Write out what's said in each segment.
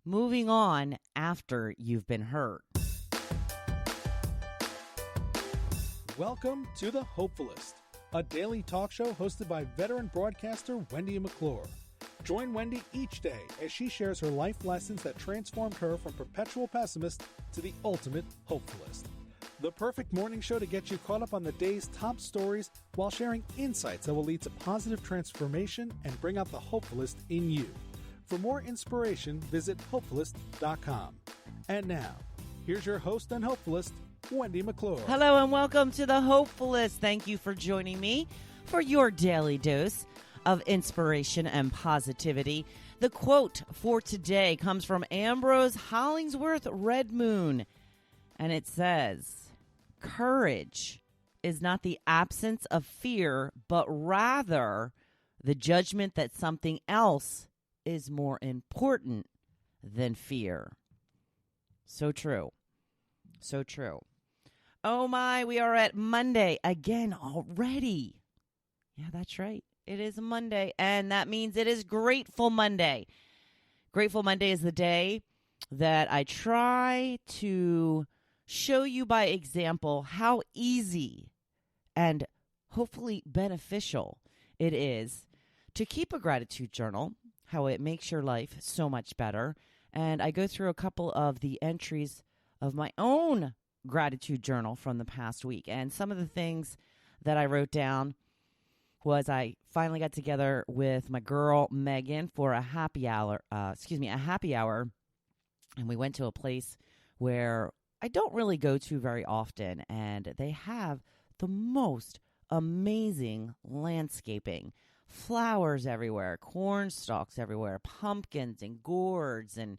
moving on after you've been hurt. Welcome to the Hopefulist, a daily talk show hosted by veteran broadcaster Wendy McClure. Join Wendy each day as she shares her life lessons that transformed her from perpetual pessimist to the ultimate hopefulist. The perfect morning show to get you caught up on the day's top stories while sharing insights that will lead to positive transformation and bring out the hopefulist in you. For more inspiration, visit Hopefulist.com. And now, here's your host and hopefulist, Wendy McClure. Hello and welcome to the Hopefulist. Thank you for joining me for your daily dose of inspiration and positivity. The quote for today comes from Ambrose Hollingsworth Redmoon, and it says, "Courage is not the absence of fear, but rather the judgment that something else is more important than fear." So true. So true. Oh my, we are at Monday again already. Yeah, that's right. It is Monday, and that means it is Grateful Monday. Grateful Monday is the day that I try to show you by example how easy and hopefully beneficial it is to keep a gratitude journal, how it makes your life so much better. And I go through a couple of the entries of my own gratitude journal from the past week. And some of the things that I wrote down was I finally got together with my girl Megan for a happy hour. And we went to a place where I don't really go to very often, and they have the most amazing landscaping. Flowers everywhere, corn stalks everywhere, pumpkins and gourds, and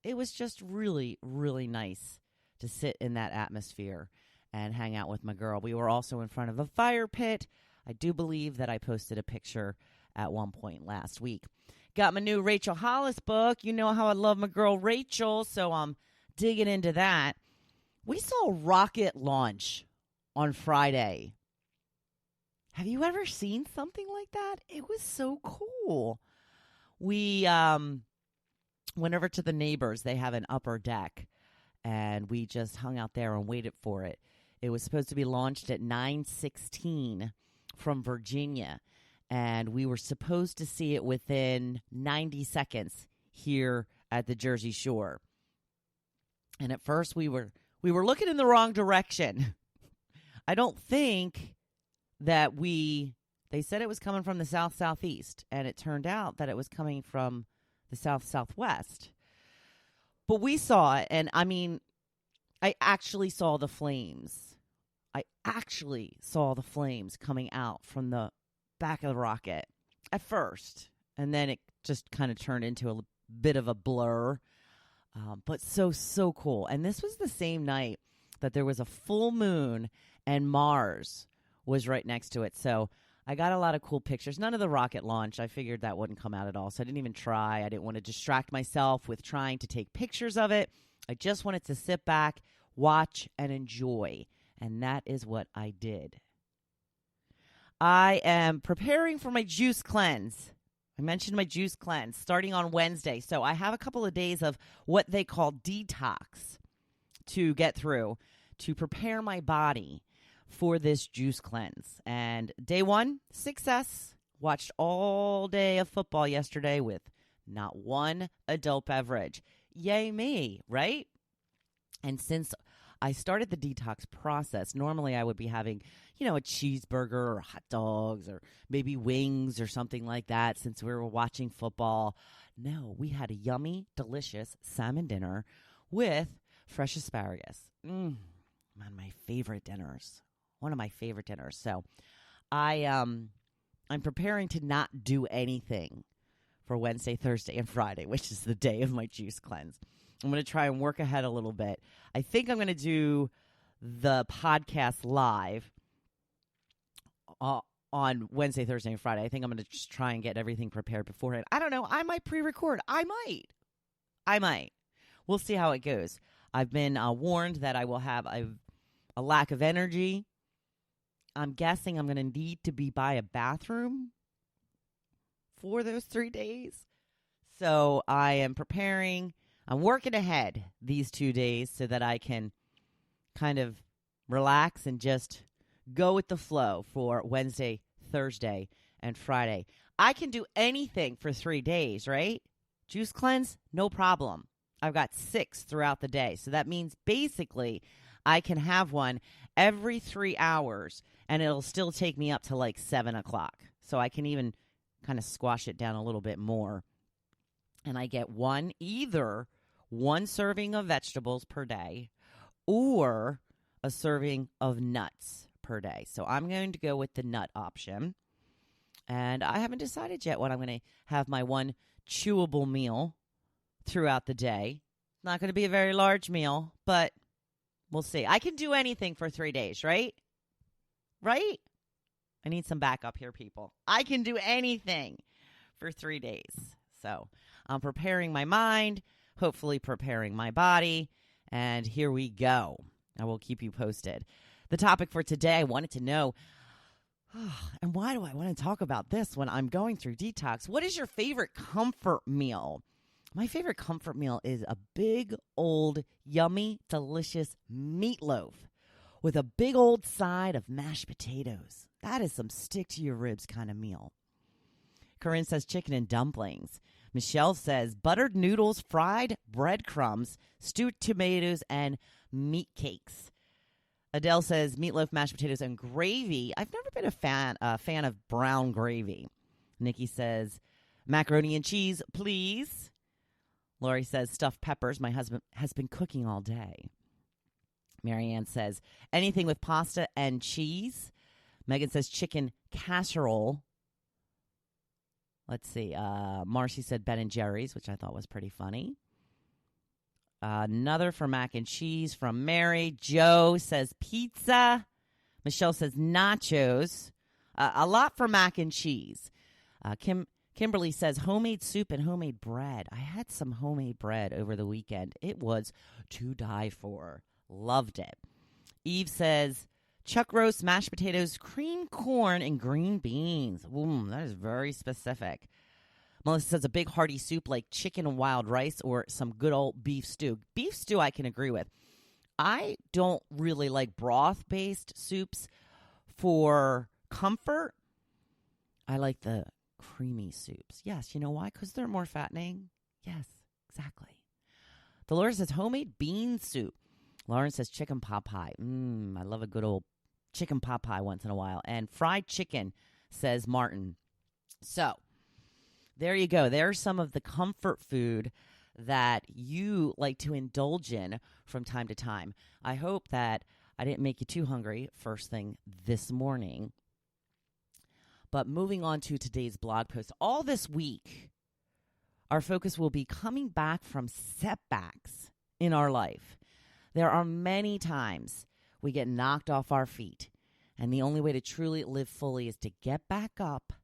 it was just really, really nice to sit in that atmosphere and hang out with my girl. We were also in front of a fire pit. I do believe that I posted a picture at one point last week. Got my new Rachel Hollis book. You know how I love my girl Rachel, so I'm digging into that. We saw a rocket launch on Friday. Have you ever seen something like that? It was so cool. We went over to the neighbors. They have an upper deck, and we just hung out there and waited for it. It was supposed to be launched at 9:16 from Virginia, and we were supposed to see it within 90 seconds here at the Jersey Shore. And at first we were looking in the wrong direction. I don't think that they said it was coming from the south-southeast, and it turned out that it was coming from the south-southwest. But we saw it, and I mean, I actually saw the flames. I actually saw the flames coming out from the back of the rocket at first, and then it just kind of turned into a bit of a blur. But so cool. And this was the same night that there was a full moon and Mars was right next to it. So I got a lot of cool pictures. None of the rocket launch. I figured that wouldn't come out at all. So I didn't even try. I didn't want to distract myself with trying to take pictures of it. I just wanted to sit back, watch, and enjoy. And that is what I did. I am preparing for my juice cleanse. I mentioned my juice cleanse starting on Wednesday. So I have a couple of days of what they call detox to get through to prepare my body for this juice cleanse. And day one, success. Watched all day of football yesterday with not one adult beverage. Yay me, right? And since I started the detox process, normally I would be having, a cheeseburger or hot dogs or maybe wings or something like that since we were watching football. No, we had a yummy, delicious salmon dinner with fresh asparagus. One of my favorite dinners. So I'm preparing to not do anything for Wednesday, Thursday, and Friday, which is the day of my juice cleanse. I'm going to try and work ahead a little bit. I think I'm going to do the podcast live on Wednesday, Thursday, and Friday. I think I'm going to just try and get everything prepared beforehand. I don't know. I might pre-record. I might. We'll see how it goes. I've been warned that I will have a lack of energy. I'm guessing I'm going to need to be by a bathroom for those 3 days. So I am preparing. I'm working ahead these 2 days so that I can kind of relax and just go with the flow for Wednesday, Thursday, and Friday. I can do anything for 3 days, right? Juice cleanse, no problem. I've got 6 throughout the day. So that means basically I can have one every 3 hours, and it'll still take me up to like 7 o'clock. So I can even kind of squash it down a little bit more. And I get either one serving of vegetables per day or a serving of nuts per day. So I'm going to go with the nut option. And I haven't decided yet when I'm going to have my one chewable meal throughout the day. It's not going to be a very large meal, but we'll see. I can do anything for 3 days, right? Right? I need some backup here, people. I can do anything for 3 days. So I'm preparing my mind, hopefully preparing my body, and here we go. I will keep you posted. The topic for today, I wanted to know, and why do I want to talk about this when I'm going through detox? What is your favorite comfort meal? My favorite comfort meal is a big, old, yummy, delicious meatloaf with a big old side of mashed potatoes. That is some stick-to-your-ribs kind of meal. Corinne says chicken and dumplings. Michelle says buttered noodles, fried breadcrumbs, stewed tomatoes, and meat cakes. Adele says meatloaf, mashed potatoes, and gravy. I've never been a fan of brown gravy. Nikki says macaroni and cheese, please. Lori says stuffed peppers. My husband has been cooking all day. Marianne says anything with pasta and cheese. Megan says chicken casserole. Let's see. Marcy said Ben & Jerry's, which I thought was pretty funny. Another for mac and cheese from Mary. Joe says pizza. Michelle says nachos. A lot for mac and cheese. Kimberly says homemade soup and homemade bread. I had some homemade bread over the weekend. It was to die for. Loved it. Eve says chuck roast, mashed potatoes, creamed corn, and green beans. That is very specific. Melissa says a big hearty soup like chicken and wild rice or some good old beef stew. Beef stew I can agree with. I don't really like broth-based soups for comfort. I like the creamy soups. Yes, you know why? Because they're more fattening. Yes, exactly. Dolores says homemade bean soup. Lauren says chicken pot pie. I love a good old chicken pot pie once in a while. And fried chicken, says Martin. So there you go. There's some of the comfort food that you like to indulge in from time to time. I hope that I didn't make you too hungry first thing this morning. But moving on to today's blog post. All this week, our focus will be coming back from setbacks in our life. There are many times we get knocked off our feet, and the only way to truly live fully is to get back up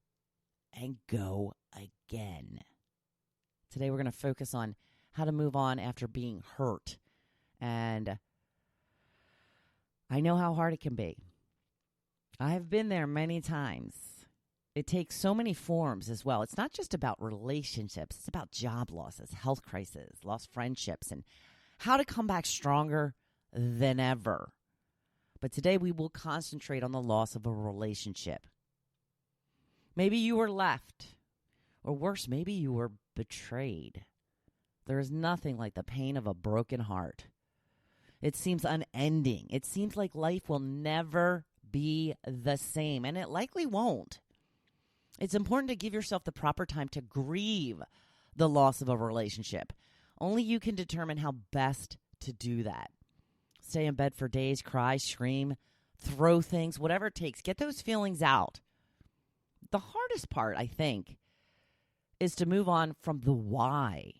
and go again. Today we're going to focus on how to move on after being hurt. And I know how hard it can be. I have been there many times. It takes so many forms as well. It's not just about relationships. It's about job losses, health crises, lost friendships, and how to come back stronger than ever. But today we will concentrate on the loss of a relationship. Maybe you were left, or worse, maybe you were betrayed. There is nothing like the pain of a broken heart. It seems unending. It seems like life will never be the same, and it likely won't. It's important to give yourself the proper time to grieve the loss of a relationship. Only you can determine how best to do that. Stay in bed for days, cry, scream, throw things, whatever it takes. Get those feelings out. The hardest part, I think, is to move on from the why.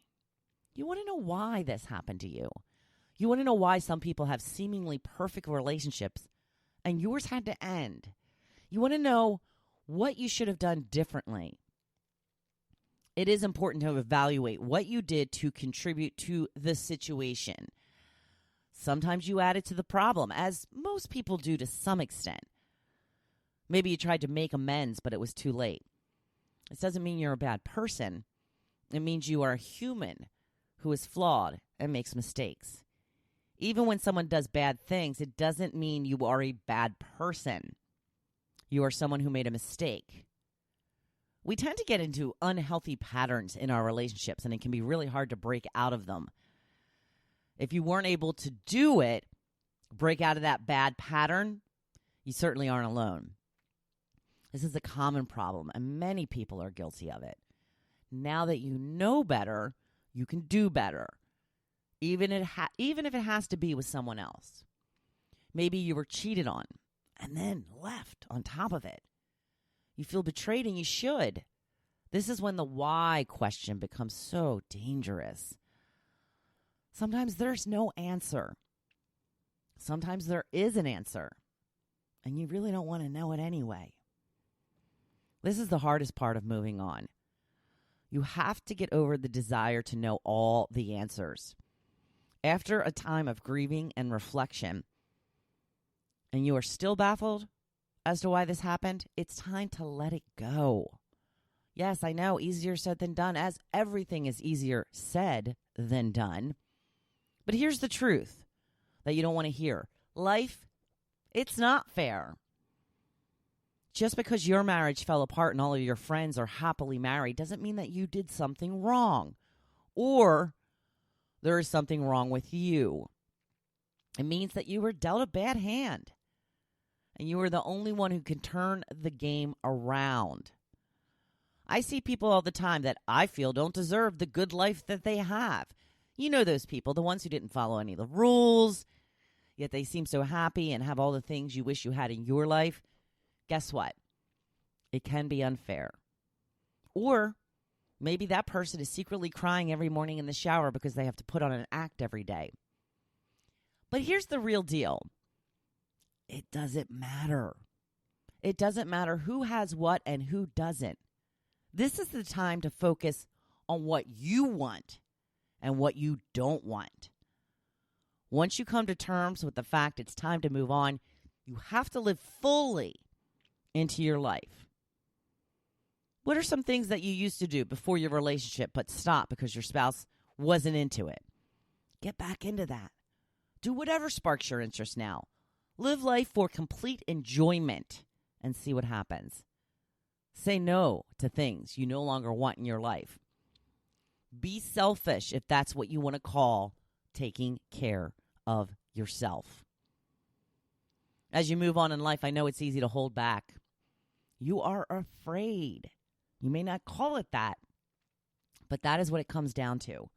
You want to know why this happened to you. You want to know why some people have seemingly perfect relationships and yours had to end. You want to know what you should have done differently. It is important to evaluate what you did to contribute to the situation. Sometimes you added to the problem, as most people do to some extent. Maybe you tried to make amends, but it was too late. This doesn't mean you're a bad person. It means you are a human who is flawed and makes mistakes. Even when someone does bad things, it doesn't mean you are a bad person. You are someone who made a mistake. We tend to get into unhealthy patterns in our relationships, and it can be really hard to break out of them. If you weren't able to do it, break out of that bad pattern, you certainly aren't alone. This is a common problem, and many people are guilty of it. Now that you know better, you can do better, even if it has to be with someone else. Maybe you were cheated on and then left on top of it. You feel betrayed, and you should. This is when the why question becomes so dangerous. Sometimes there's no answer. Sometimes there is an answer, and you really don't want to know it anyway. This is the hardest part of moving on. You have to get over the desire to know all the answers. After a time of grieving and reflection, and you are still baffled as to why this happened, it's time to let it go. Yes, I know, easier said than done, as everything is easier said than done. But here's the truth that you don't want to hear. Life, it's not fair. Just because your marriage fell apart and all of your friends are happily married doesn't mean that you did something wrong or there is something wrong with you. It means that you were dealt a bad hand and you are the only one who can turn the game around. I see people all the time that I feel don't deserve the good life that they have. You know those people, the ones who didn't follow any of the rules, yet they seem so happy and have all the things you wish you had in your life. Guess what? It can be unfair. Or maybe that person is secretly crying every morning in the shower because they have to put on an act every day. But here's the real deal. It doesn't matter. It doesn't matter who has what and who doesn't. This is the time to focus on what you want and what you don't want. Once you come to terms with the fact it's time to move on, you have to live fully into your life. What are some things that you used to do before your relationship but stopped because your spouse wasn't into it? Get back into that. Do whatever sparks your interest now. Live life for complete enjoyment and see what happens. Say no to things you no longer want in your life. Be selfish if that's what you want to call taking care of yourself. As you move on in life, I know it's easy to hold back. You are afraid. You may not call it that, but that is what it comes down to.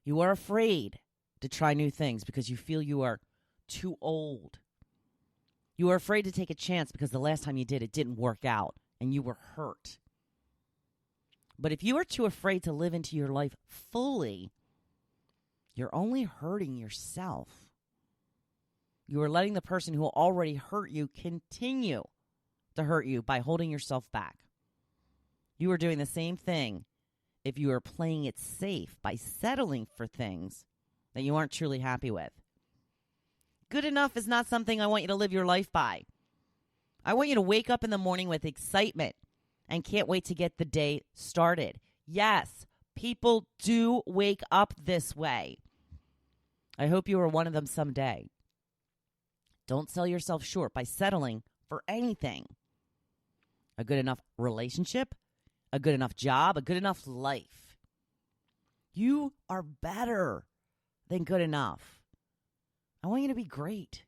You are afraid to try new things because you feel you are too old. You are afraid to take a chance because the last time you did, it didn't work out and you were hurt. But if you are too afraid to live into your life fully, you're only hurting yourself. You are letting the person who already hurt you continue to hurt you by holding yourself back. You are doing the same thing if you are playing it safe by settling for things that you aren't truly happy with. Good enough is not something I want you to live your life by. I want you to wake up in the morning with excitement and can't wait to get the day started. Yes, people do wake up this way. I hope you are one of them someday. Don't sell yourself short by settling for anything. A good enough relationship, a good enough job, a good enough life. You are better than good enough. I want you to be great,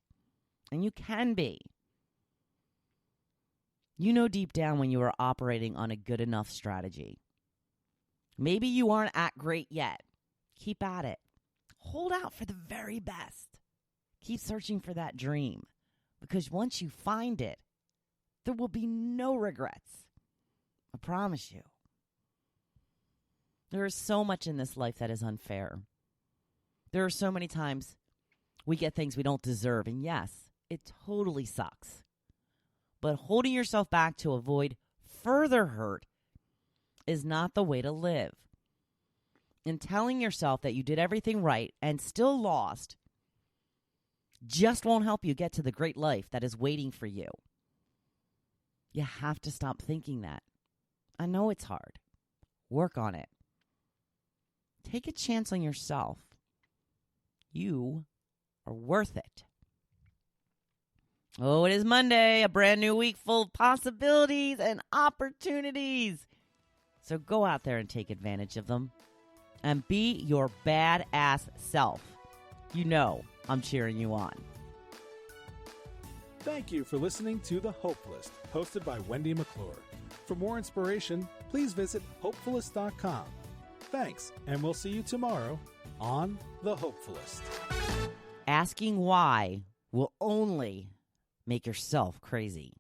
and you can be. You know deep down when you are operating on a good enough strategy. Maybe you aren't at great yet. Keep at it. Hold out for the very best. Keep searching for that dream, because once you find it, there will be no regrets. I promise you. There is so much in this life that is unfair. There are so many times we get things we don't deserve, and yes, it totally sucks. But holding yourself back to avoid further hurt is not the way to live. And telling yourself that you did everything right and still lost just won't help you get to the great life that is waiting for you. You have to stop thinking that. I know it's hard. Work on it. Take a chance on yourself. You are worth it. Oh, it is Monday, a brand new week full of possibilities and opportunities. So go out there and take advantage of them and be your badass self. You know I'm cheering you on. Thank you for listening to The Hopefulist, hosted by Wendy McClure. For more inspiration, please visit Hopefulist.com. Thanks, and we'll see you tomorrow on The Hopefulist. Asking why will only make yourself crazy.